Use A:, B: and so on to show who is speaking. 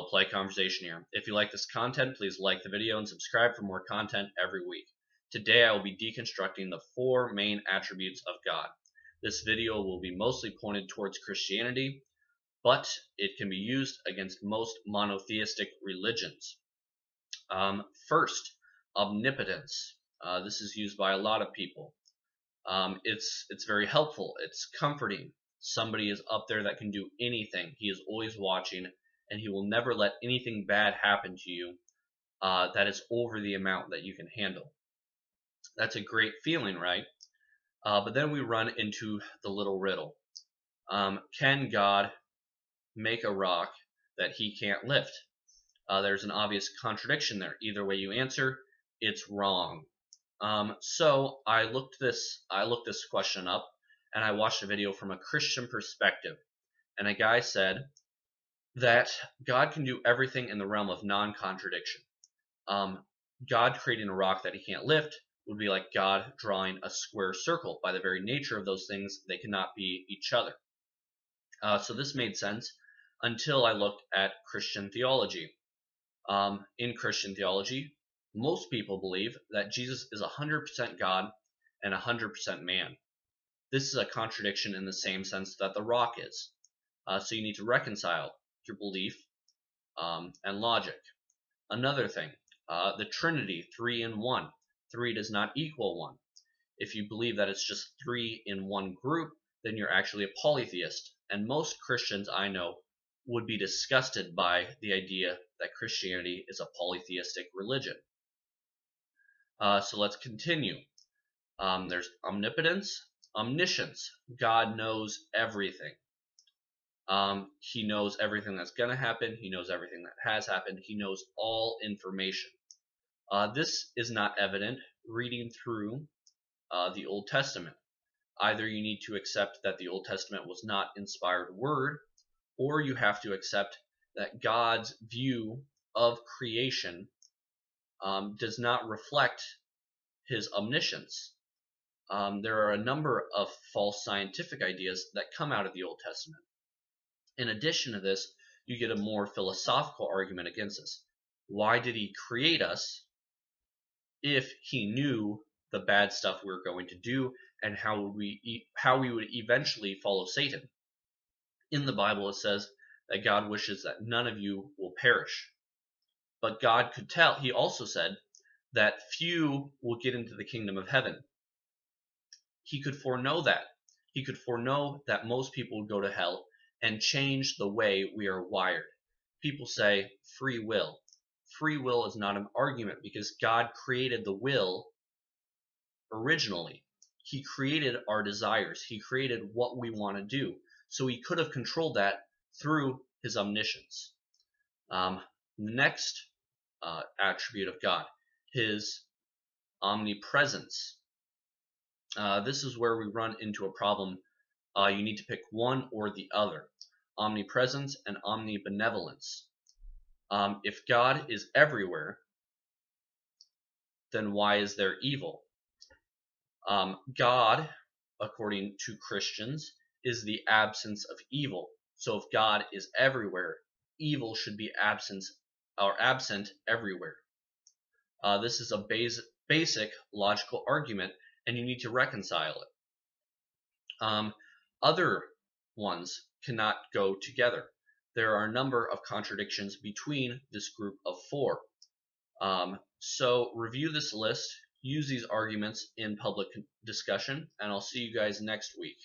A: play conversation here. If you like this content, please like the video and subscribe for more content every week. Today I will be deconstructing the 4 main attributes of God. This video will be mostly pointed towards Christianity, but it can be used against most monotheistic religions. First, omnipotence. This is used by a lot of people. It's very helpful. It's comforting. Somebody is up there that can do anything. He is always watching, and he will never let anything bad happen to you that is over the amount that you can handle. That's a great feeling, right? But then we run into the little riddle. Can God make a rock that he can't lift? There's an obvious contradiction there. Either way you answer, it's wrong. So I looked this question up, and I watched a video from a Christian perspective. And a guy said that God can do everything in the realm of non-contradiction. God creating a rock that he can't lift would be like God drawing a square circle. By the very nature of those things, they cannot be each other. So this made sense until I looked at Christian theology. In Christian theology, most people believe that Jesus is 100% God and 100% man. This is a contradiction in the same sense that the rock is. So you need to reconcile your belief and logic. Another thing, the Trinity, 3 in 1. 3 does not equal 1. If you believe that it's just 3 in one group, then you're actually a polytheist. And most Christians I know would be disgusted by the idea that Christianity is a polytheistic religion. So let's continue. There's omnipotence, omniscience. God knows everything. He knows everything that's going to happen. He knows everything that has happened. He knows all information. This is not evident reading through the Old Testament. Either you need to accept that the Old Testament was not inspired word, or you have to accept that God's view of creation does not reflect his omniscience. There are a number of false scientific ideas that come out of the Old Testament. In addition to this, you get a more philosophical argument against this. Why did he create us if he knew the bad stuff we were going to do and how we would eventually follow Satan? In the Bible it says that God wishes that none of you will perish. But God could tell. He also said that few will get into the kingdom of heaven. He could foreknow that. He could foreknow that most people would go to hell and change the way we are wired. People say free will. Free will is not an argument because God created the will originally. He created our desires. He created what we want to do. So he could have controlled that through his omniscience. Next attribute of God, his omnipresence. This is where we run into a problem. You need to pick one or the other. Omnipresence and omnibenevolence. If God is everywhere, then why is there evil? God, according to Christians, is the absence of evil. So if God is everywhere, evil should be absent everywhere. This is a basic logical argument, and you need to reconcile it. Other ones cannot go together. There are a number of contradictions between this group of 4. So review this list, use these arguments in public discussion, and I'll see you guys next week.